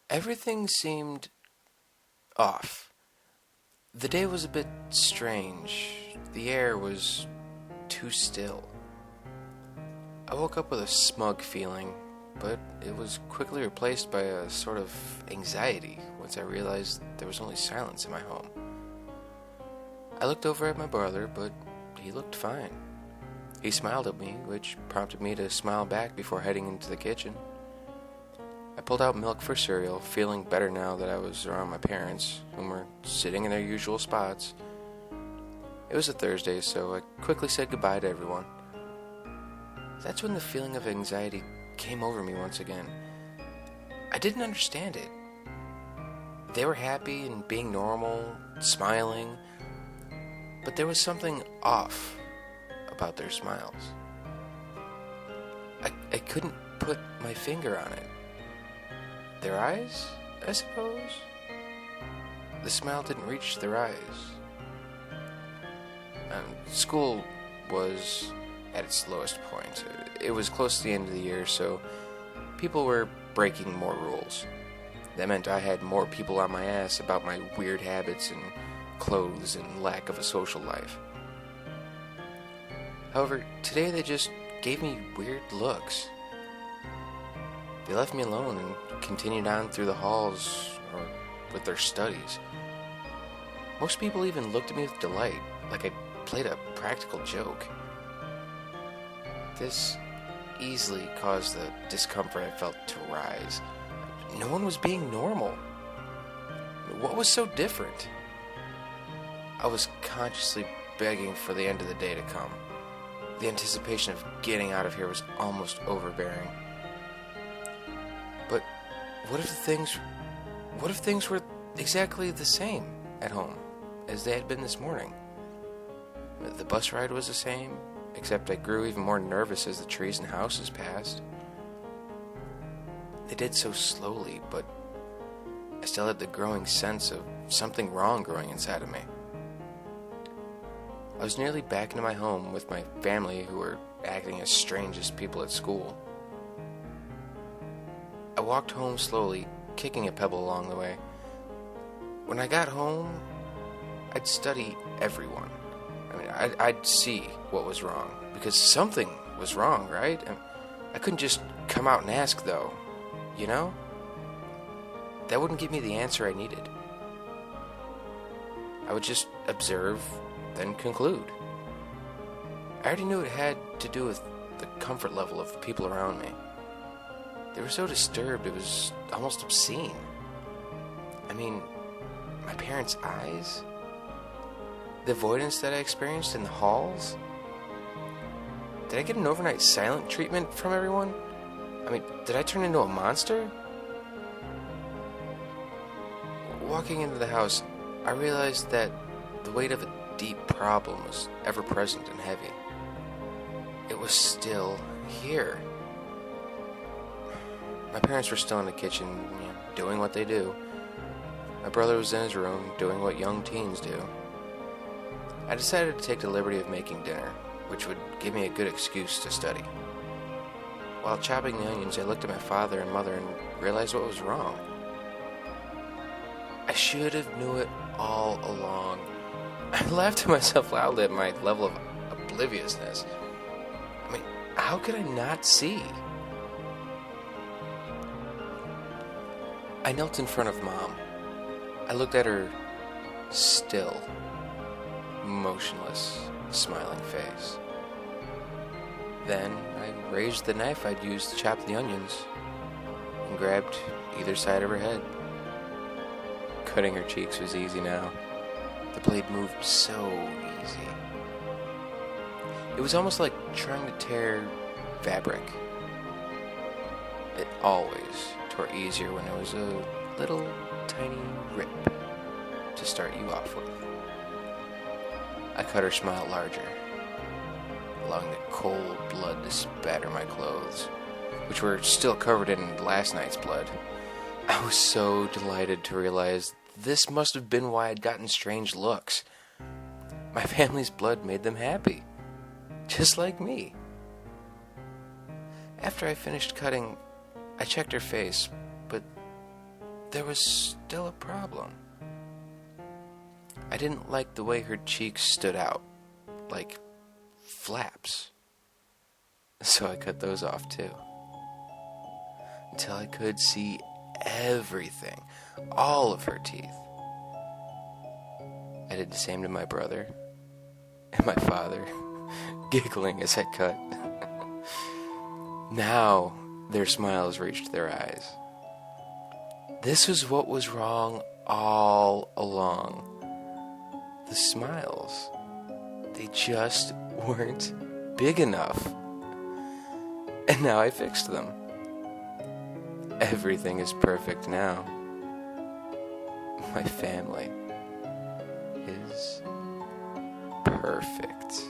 Everything seemed off. The day was a bit strange. The air was too still. I woke up with a smug feeling, but it was quickly replaced by a sort of anxiety once I realized there was only silence in my home. I looked over at my brother, but he looked fine. He smiled at me, which prompted me to smile back before heading into the kitchen. I pulled out milk for cereal, feeling better now that I was around my parents, whom were sitting in their usual spots. It was a Thursday, so I quickly said goodbye to everyone. That's when the feeling of anxiety came over me once again. I didn't understand it. They were happy and being normal, smiling, but there was something off about their smiles. I couldn't put my finger on it. Their eyes, I suppose? The smile didn't reach their eyes. School was at its lowest point. It was close to the end of the year, so people were breaking more rules. That meant I had more people on my ass about my weird habits and clothes and lack of a social life. However, today they just gave me weird looks. They left me alone and continued on through the halls or with their studies. Most people even looked at me with delight, like I played a practical joke. This easily caused the discomfort I felt to rise. No one was being normal. What was so different? I was consciously begging for the end of the day to come. The anticipation of getting out of here was almost overbearing. But what if things were exactly the same at home as they had been this morning? The bus ride was the same, except I grew even more nervous as the trees and houses passed. They did so slowly, but I still had the growing sense of something wrong growing inside of me. I was nearly back into my home with my family, who were acting as strange as people at school. I walked home slowly, kicking a pebble along the way. When I got home, I'd study everyone. I'd see what was wrong, because something was wrong, right? I couldn't just come out and ask, though, you know? That wouldn't give me the answer I needed. I would just observe, then conclude. I already knew it had to do with the comfort level of the people around me. They were so disturbed, it was almost obscene. I mean, my parents' eyes? The avoidance that I experienced in the halls? Did I get an overnight silent treatment from everyone? Did I turn into a monster? Walking into the house, I realized that the weight of a deep problem was ever present and heavy. It was still here. My parents were still in the kitchen, doing what they do. My brother was in his room, doing what young teens do. I decided to take the liberty of making dinner, which would give me a good excuse to study. While chopping the onions, I looked at my father and mother and realized what was wrong. I should have knew it all along. I laughed to myself loudly at my level of obliviousness. How could I not see? I knelt in front of Mom. I looked at her still, motionless, smiling face. Then I raised the knife I'd used to chop the onions and grabbed either side of her head. Cutting her cheeks was easy now. The blade moved so easy. It was almost like trying to tear fabric. It always tore easier when there was a little tiny rip to start you off with. I cut her smile larger, allowing the cold blood to spatter my clothes, which were still covered in last night's blood. I was so delighted to realize this must have been why I'd gotten strange looks. My family's blood made them happy, just like me. After I finished cutting, I checked her face, but there was still a problem. I didn't like the way her cheeks stood out, like flaps. So I cut those off too. Until I could see everything, all of her teeth. I did the same to my brother and my father, giggling as I cut. Now their smiles reached their eyes. This was what was wrong all along. The smiles. They just weren't big enough. And now I fixed them. Everything is perfect now. My family is perfect.